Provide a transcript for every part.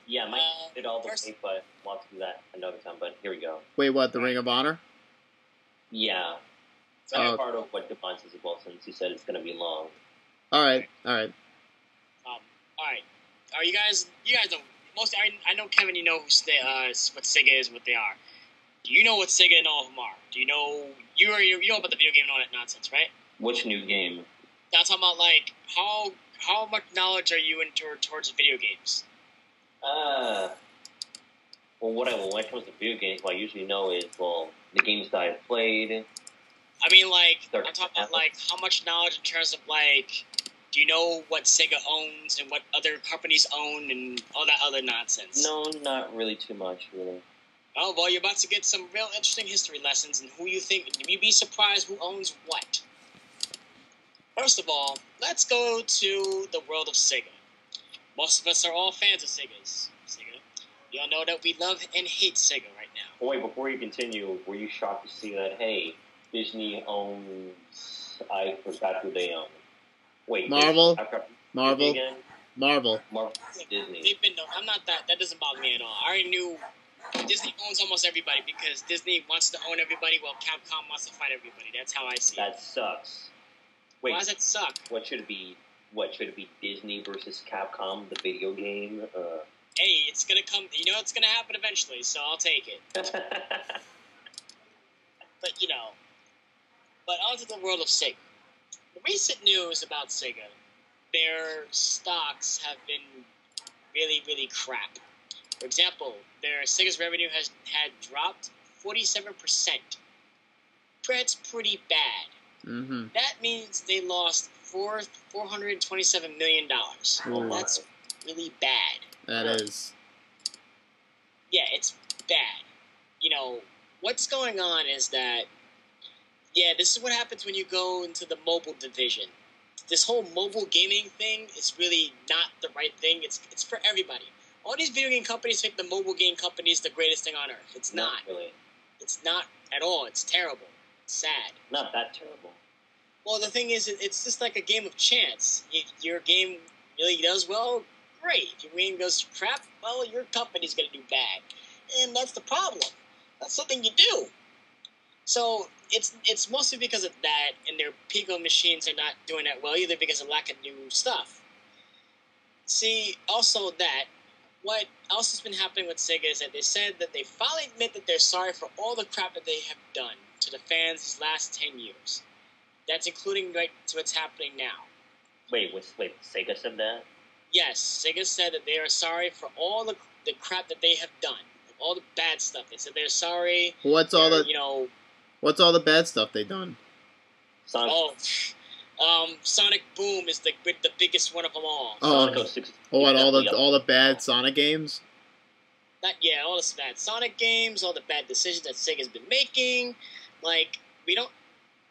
Yeah, Mike did all the way, but we'll have to do that another time. But here we go. Wait, what? The Ring of Honor? Yeah. So I'm part of what defines as well, since you said it's going to be long. All right. All right. Are you guys know most? I know Kevin. You know what Sega is, what they are. Do you know what Sega and all of them are? Do you know you know about the video game and all that nonsense, right? Which new game? I'm talking about like how much knowledge are you into towards video games? Well, when it comes to video games, what I usually know is the games that I've played. I mean, like I'm talking about like how much knowledge in terms of like. Do you know what Sega owns and what other companies own and all that other nonsense? No, not really too much, really. Oh, well, you're about to get some real interesting history lessons and who you think. You'd be surprised who owns what. First of all, let's go to the world of Sega. Most of us are all fans of Sega. You all know that we love and hate Sega right now. Oh, wait, before you continue, were you shocked to see that, hey, Disney owns... I forgot who they own. Wait, Marvel. Marvel. Disney. They've been. I'm not that. That doesn't bother me at all. I already knew Disney owns almost everybody because Disney wants to own everybody, while Capcom wants to fight everybody. That's how I see it. That sucks. Wait, why does it suck? What should it be? Disney versus Capcom, the video game? Hey, it's gonna come. You know, it's gonna happen eventually. So I'll take it. But you know. But onto the world of Sega. The recent news about Sega, their stocks have been really, really crap. For example, Sega's revenue had dropped 47%. That's pretty bad. Mm-hmm. That means they lost $427 million. Ooh. That's really bad. That is. Yeah, it's bad. You know, what's going on is that yeah, this is what happens when you go into the mobile division. This whole mobile gaming thing is really not the right thing. It's for everybody. All these video game companies think the mobile game company is the greatest thing on earth. It's not. Really. It's not at all. It's terrible. It's sad. Not that terrible. Well, the thing is, it's just like a game of chance. If your game really does well, great. If your game goes to crap, well, your company's going to do bad. And that's the problem. That's something you do. So it's mostly because of that, and their Pico machines are not doing that well either because of lack of new stuff. See, also that, what else has been happening with Sega is that they said that they finally admit that they're sorry for all the crap that they have done to the fans these last 10 years. That's including right to what's happening now. Wait, Sega said that? Yes, Sega said that they are sorry for all the crap that they have done, all the bad stuff. They said they're sorry. What's all the bad stuff they done? Sonic Boom is the biggest one of them all. Oh, all the bad Sonic games? All the bad Sonic games, all the bad decisions that Sega's been making. Like,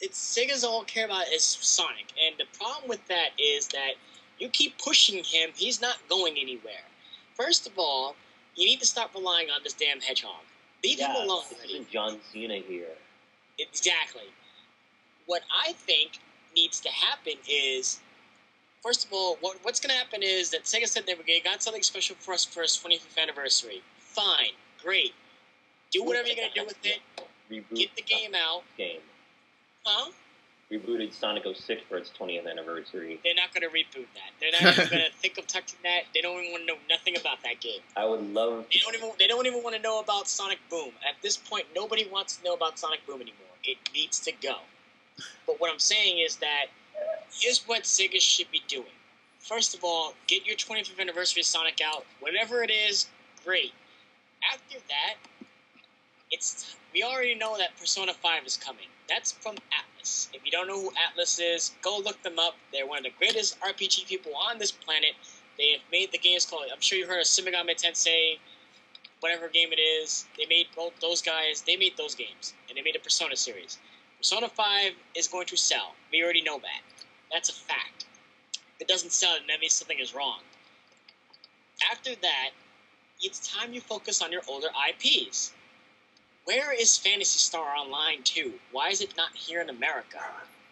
Sega's all care about is Sonic, and the problem with that is that you keep pushing him, he's not going anywhere. First of all, you need to stop relying on this damn hedgehog. Leave him alone. This isn't John Cena here. Exactly. What I think needs to happen is, first of all, what's going to happen is that Sega said they got something special for us for its 25th anniversary. Fine. Great. Do whatever you're going to do with it. Get the game out. Huh? Rebooted Sonic 06 for its 20th anniversary. They're not going to reboot that. They're not even going to think of touching that. They don't even want to know nothing about that game. I would love. They don't even want to know about Sonic Boom. At this point, nobody wants to know about Sonic Boom anymore. It needs to go. But what I'm saying is that here's what Sega should be doing. First of all, get your 25th anniversary of Sonic out. Whatever it is, great. After that, we already know that Persona 5 is coming. That's from Atlus. If you don't know who Atlus is, go look them up. They're one of the greatest RPG people on this planet. They have made the games called, I'm sure you heard of Shin Megami Tensei, whatever game it is. They made both those guys. They made those games, and they made a Persona series. Persona 5 is going to sell. We already know that. That's a fact. If it doesn't sell, then that means something is wrong. After that, it's time you focus on your older IPs. Where is Phantasy Star Online 2? Why is it not here in America?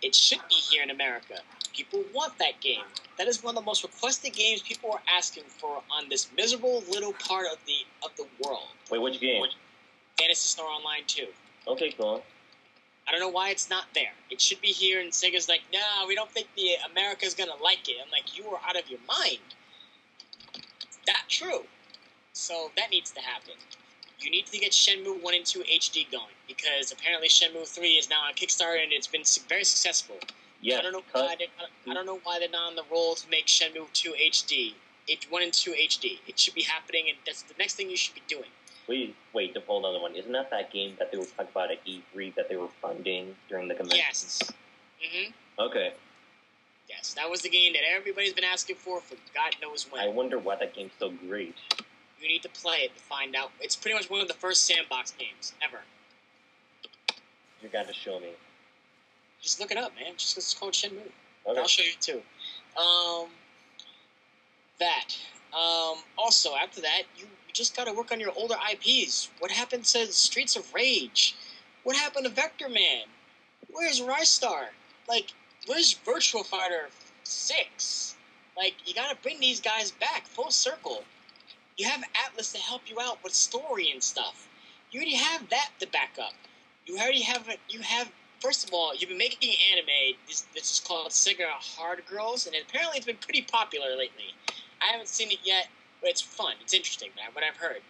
It should be here in America. People want that game. That is one of the most requested games people are asking for on this miserable little part of the world. Wait, which game? Fantasy Star Online 2. Okay, cool. I don't know why it's not there. It should be here, and Sega's like, nah, we don't think the America's gonna like it. I'm like, you are out of your mind. It's not true. So that needs to happen. You need to get Shenmue 1 and 2 HD going, because apparently Shenmue 3 is now on Kickstarter, and it's been very successful. Yeah, I don't know why they're not on the roll to make Shenmue 2 HD. 1 and 2 HD. It should be happening, and that's the next thing you should be doing. Wait, to pull another one. Isn't that game that they were talking about at E3 that they were funding during the convention? Yes. Mm-hmm. Okay. Yes, that was the game that everybody's been asking for God knows when. I wonder why that game's so great. You need to play it to find out. It's pretty much one of the first sandbox games ever. You got to show me. Just look it up, man. Just 'cause it's called Shenmue. Okay. I'll show you too. Also, after that, you just got to work on your older IPs. What happened to Streets of Rage? What happened to Vector Man? Where's Rystar? Like, where's Virtual Fighter 6? Like, you got to bring these guys back full circle. You have Atlas to help you out with story and stuff. You already have that to back up. You already have it. You have. First of all, you've been making anime. This is called SEGA Hard Girls, and apparently it's been pretty popular lately. I haven't seen it yet, but it's fun. It's interesting, man, what I've heard.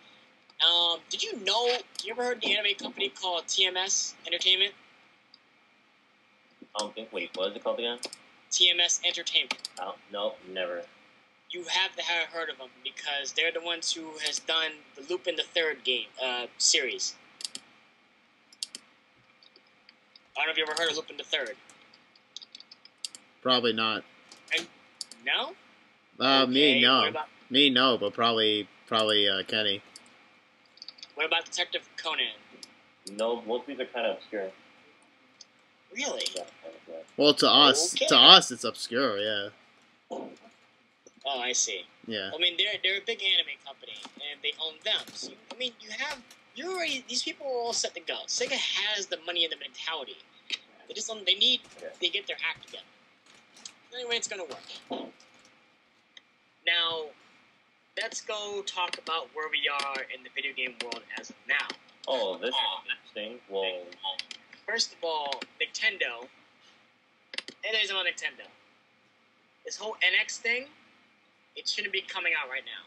Did you know, you ever heard of the anime company called TMS Entertainment? Wait, what is it called again? TMS Entertainment. Oh, no, never. You have to have heard of them, because they're the ones who has done the Lupin the Third game, series. I don't know if you ever heard of Lupin the Third. Probably not. No? Okay, me, no. Me, no, but probably Kenny. What about Detective Conan? No, most of these are kind of obscure. Really? Yeah. Well, to us, it's obscure, yeah. Oh, I see. Yeah. I mean, they're a big anime company, and they own them. So, I mean, you already, these people are all set to go. Sega has the money and the mentality. They need to get their act together. Anyway, it's gonna work. Now, let's go talk about where we are in the video game world as of now. Oh, this is interesting. Well, first of all, Nintendo. It is on Nintendo. This whole NX thing, it shouldn't be coming out right now.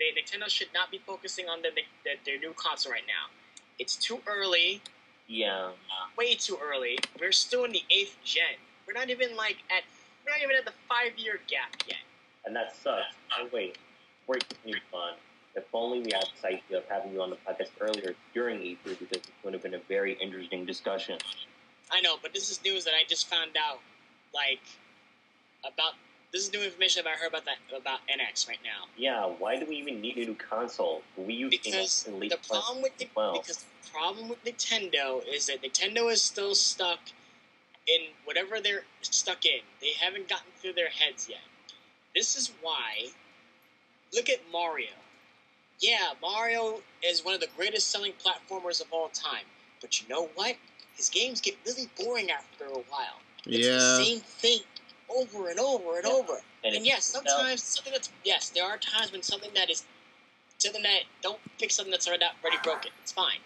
Nintendo should not be focusing on their new console right now. It's too early. Yeah. Way too early. We're still in the 8th gen. We're not even at the 5-year gap yet. And that sucks. Oh, wait. Before you move on, if only we had the idea of having you on the podcast earlier during E3, because it would have been a very interesting discussion. I know, but this is news that I just found out, about. This is new information I heard about NX right now. Yeah, why do we even need a new console? Because the problem with Nintendo is that Nintendo is still stuck in whatever they're stuck in. They haven't gotten through their heads yet. This is why. Look at Mario. Yeah, Mario is one of the greatest selling platformers of all time. But you know what? His games get really boring after a while. It's the same thing over and over and over. And yes, sometimes there are times when don't fix something that's already broken. It's fine.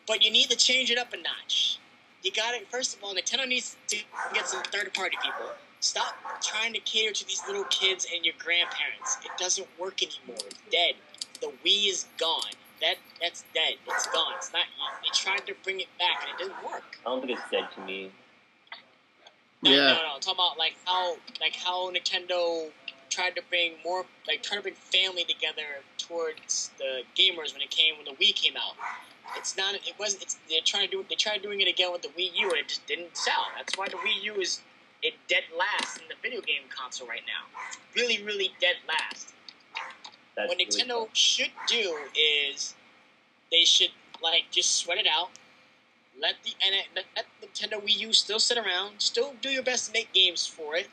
But you need to change it up a notch. You got it. First of all, Nintendo needs to get some third-party people. Stop trying to cater to these little kids and your grandparents. It doesn't work anymore. It's dead. The Wii is gone. That's dead. It's gone. It's not. They tried to bring it back and it didn't work. I don't think it's dead to me. No. Talk about how Nintendo tried to bring family together towards the gamers when the Wii came out. It's not. It wasn't. They tried doing it again with the Wii U, and it just didn't sell. That's why the Wii U is dead last in the video game console right now. Really, really dead last. What Nintendo should do is they should just sweat it out. Let Nintendo Wii U still sit around. Still do your best to make games for it.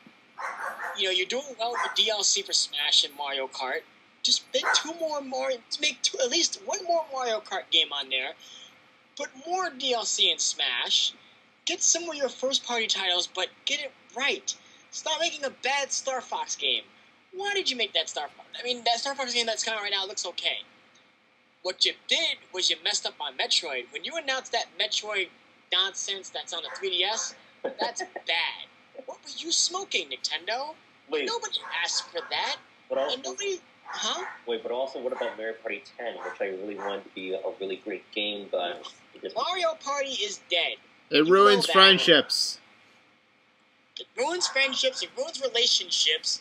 You're doing well with DLC for Smash and Mario Kart. Just make at least one more Mario Kart game on there. Put more DLC in Smash. get some of your first-party titles, but get it right. Stop making a bad Star Fox game. Why did you make that Star Fox? I mean, that Star Fox game that's coming out right now looks okay. What you did was you messed up on Metroid. When you announced that Metroid nonsense that's on the 3DS, that's bad. What were you smoking, Nintendo? Wait. Nobody asked for that. But also, and nobody... Huh? Wait, but also, what about Mario Party 10, which I really wanted to be a really great game, but... Mario Party is dead. It ruins friendships. It ruins friendships, it ruins relationships,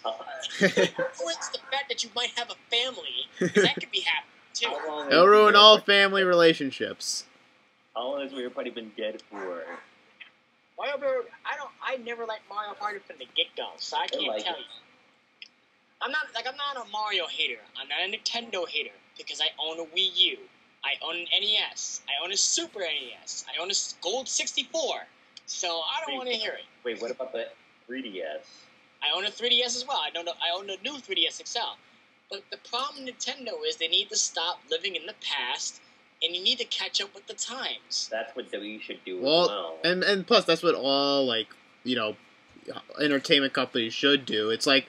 it ruins the fact that you might have a family, because that could be happening, too. It'll ruin all family relationships. How long has Mario Party been dead for? Mario Party, I never liked Mario Party from the get-go, so I can't tell you. I'm not a Mario hater. I'm not a Nintendo hater, because I own a Wii U. I own an NES. I own a Super NES. I own a Gold 64. So I don't want to hear it. Wait, what about the 3DS? I own a 3DS as well. I own a new 3DS XL. But the problem with Nintendo is they need to stop living in the past, and you need to catch up with the times. That's what WWE should do as well. And plus, that's what all entertainment companies should do. It's like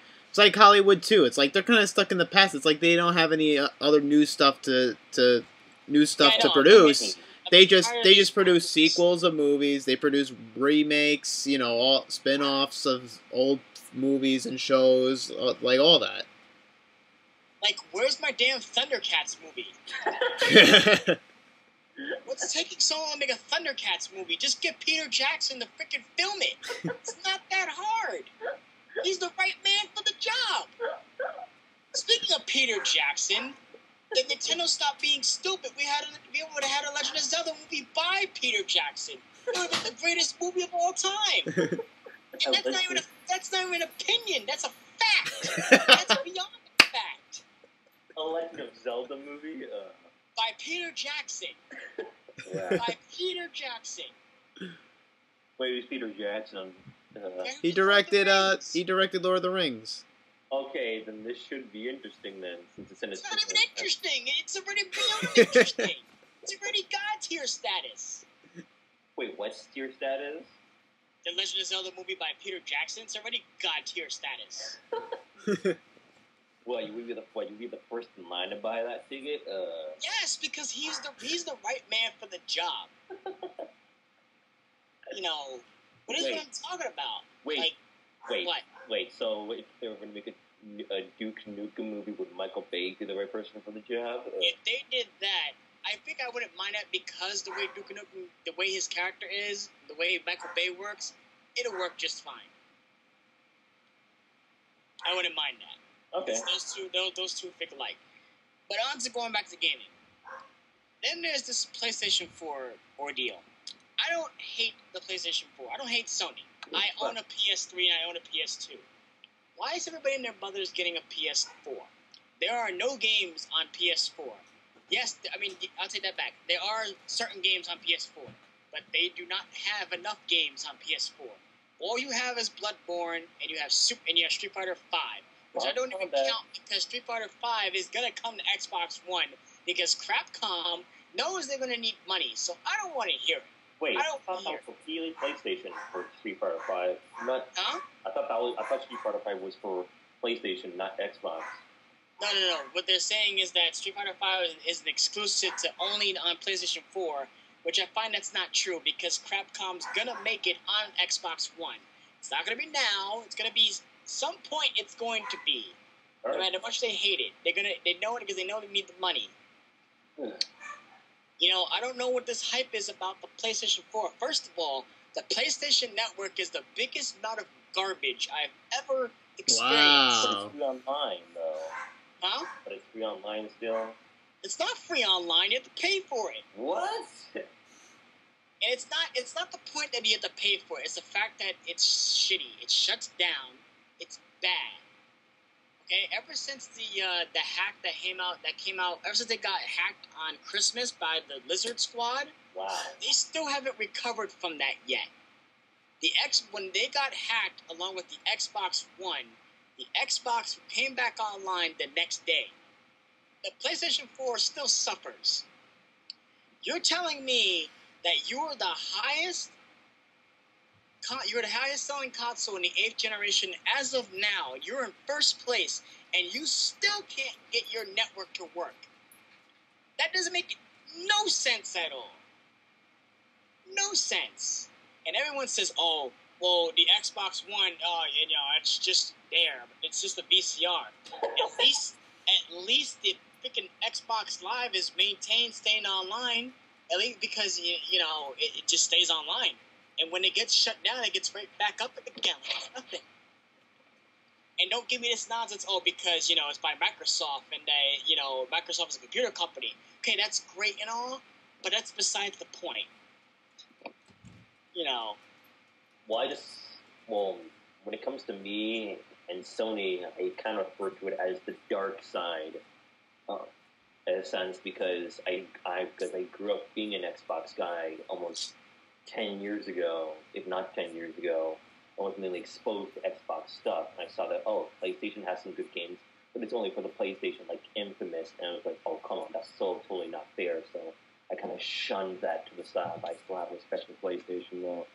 Hollywood too. It's like they're kind of stuck in the past. It's like they don't have any other new stuff to produce. They just produce sequels of movies. They produce remakes, all spin-offs of old movies and shows, like all that. Like, where's my damn Thundercats movie? What's taking so long to make a Thundercats movie? Just get Peter Jackson to frickin' film it. It's not that hard. He's the right man for the job. Speaking of Peter Jackson, if Nintendo stopped being stupid, we would have had a Legend of Zelda movie by Peter Jackson. It would have been the greatest movie of all time. And that's not even an opinion. That's a fact. That's beyond a fact. A Legend of Zelda movie? By Peter Jackson. Yeah. By Peter Jackson. Wait, who's Peter Jackson? He directed Lord of the Rings. Okay, then this should be interesting then, since it's in It's not even interesting. It's already beyond interesting. It's already God tier status. Wait, what's tier status? The Legend of Zelda movie by Peter Jackson. It's already God tier status. Well, you would be the first in line to buy that ticket? Yes, because he's the right man for the job. What is what I'm talking about? Wait. So if they were going to make a Duke Nukem movie, would Michael Bay be the right person for the job? If they did that, I think I wouldn't mind that, because the way Duke Nukem, the way his character is, the way Michael Bay works, it'll work just fine. I wouldn't mind that. Okay. Those two think alike. But on to going back to gaming. Then there's this PlayStation 4 ordeal. I don't hate the PlayStation 4. I don't hate Sony. I own a PS3 and I own a PS2. Why is everybody and their mothers getting a PS4? There are no games on PS4. Yes, I'll take that back. There are certain games on PS4, but they do not have enough games on PS4. All you have is Bloodborne, and you have Street Fighter V, which I don't even count, because Street Fighter V is gonna come to Xbox One, because Capcom knows they're gonna need money. So I don't want to hear it. Wait, I thought that was for PlayStation for Street Fighter V. Huh? I thought Street Fighter V was for PlayStation, not Xbox. No. What they're saying is that Street Fighter V is an exclusive to only on PlayStation 4, which I find that's not true, because Capcom's gonna make it on Xbox One. It's not gonna be now. It's gonna be some point. It's going to be. No matter how much they hate it, they know it because they know they need the money. I don't know what this hype is about the PlayStation 4. First of all, the PlayStation Network is the biggest amount of garbage I've ever experienced. Wow. It's free online, though. Huh? But it's free online still? It's not free online. You have to pay for it. What? And it's not the point that you have to pay for it. It's the fact that it's shitty. It shuts down. It's bad. Okay, ever since the hack that came out, ever since they got hacked on Christmas by the Lizard Squad, wow, they still haven't recovered from that yet. When they got hacked along with the Xbox One, the Xbox came back online the next day. The PlayStation 4 still suffers. You're telling me that you're the highest you're the highest selling console in the 8th generation as of now. You're in first place, and you still can't get your network to work. That doesn't make no sense at all. No sense. And everyone says, "Oh, well, the Xbox One, it's just there. It's just a VCR." At least the freaking Xbox Live is maintained staying online. At least because it just stays online. And when it gets shut down, it gets right back up again like it's nothing. And don't give me this nonsense. Oh, because it's by Microsoft, and Microsoft is a computer company. Okay, that's great and all, but that's besides the point. Well, when it comes to me and Sony, I kind of refer to it as the dark side, in a sense, because I grew up being an Xbox guy almost 10 years ago, if not 10 years ago. I was mainly exposed to Xbox stuff, and I saw that, PlayStation has some good games, but it's only for the PlayStation, like Infamous, and I was like, oh, come on, that's so totally not fair, so I kind of shunned that to the side. I still have respect for PlayStation, though.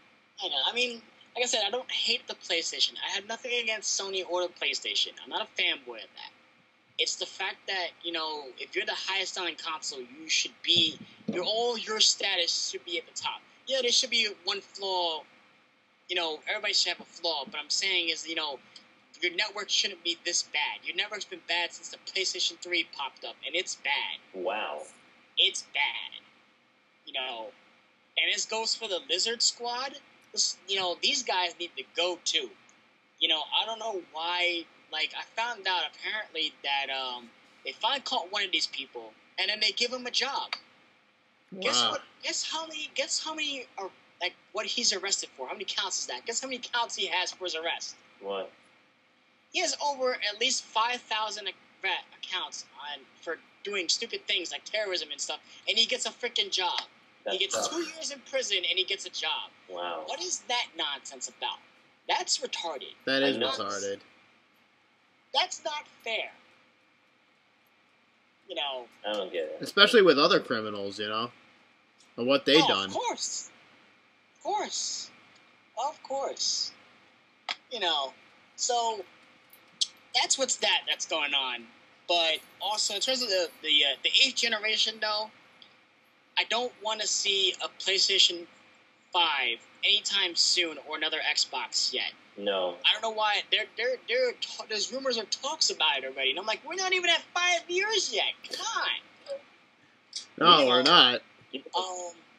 I know. I mean, like I said, I don't hate the PlayStation. I have nothing against Sony or the PlayStation. I'm not a fanboy of that. It's the fact that, if you're the highest selling console, you should be, your status should be at the top. Yeah, there should be one flaw. Everybody should have a flaw. But I'm saying is, your network shouldn't be this bad. Your network's been bad since the PlayStation 3 popped up, and it's bad. Wow. It's bad. And this goes for the Lizard Squad. These guys need to go too. I don't know why. Like, I found out apparently that they finally caught one of these people, and then they give him a job. Wow. Guess what? Guess how many are what he's arrested for? How many counts is that? Guess how many counts he has for his arrest? What? He has over at least 5,000 accounts for doing stupid things like terrorism and stuff, and he gets a freaking job. He gets 2 years in prison, and he gets a job. Wow. What is that nonsense about? That's retarded. That is retarded. That's not fair. I don't get it. Especially with other criminals, and what they done. Of course. Of course. So that's that's going on. But also, in terms of the 8th generation, though, I don't want to see a PlayStation 5 anytime soon or another Xbox yet. No. I don't know why. There's rumors or talks about it already. And I'm like, we're not even at 5 years yet. Come on. No, we're not.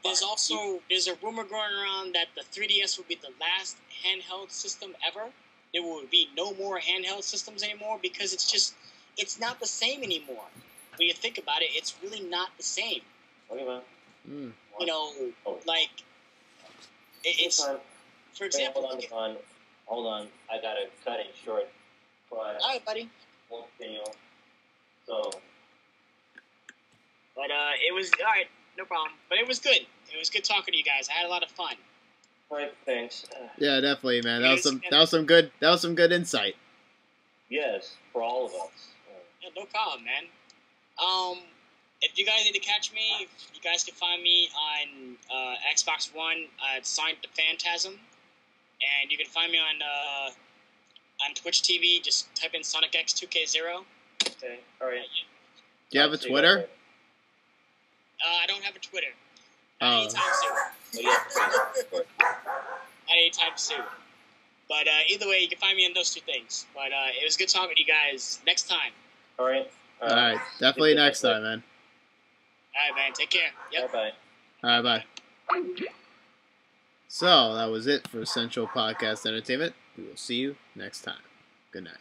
There's a rumor going around that the 3DS will be the last handheld system ever. There will be no more handheld systems anymore because it's not the same anymore. When you think about it, it's really not the same. What about? It's for example. Hold on. I gotta cut it short. But all right, buddy. We'll continue. So. But it was all right. No problem. But it was good. It was good talking to you guys. I had a lot of fun. All right. Thanks. Yeah, definitely, man. That was some good insight. Yes, for all of us. Yeah, no problem, man. If you guys need to catch me, you guys can find me on Xbox One at Sonic the Phantasm, and you can find me on Twitch TV. Just type in Sonic X 2K0. Okay, all right. Do you have a Twitter? I don't have a Twitter. Not anytime soon. Anytime soon. But either way, you can find me on those two things. But it was good talking to you guys. Next time. All right. All right. Definitely next time, man. All right, man. Take care. Yep. Bye. All right, bye. So, that was it for Central Podcast Entertainment. We will see you next time. Good night.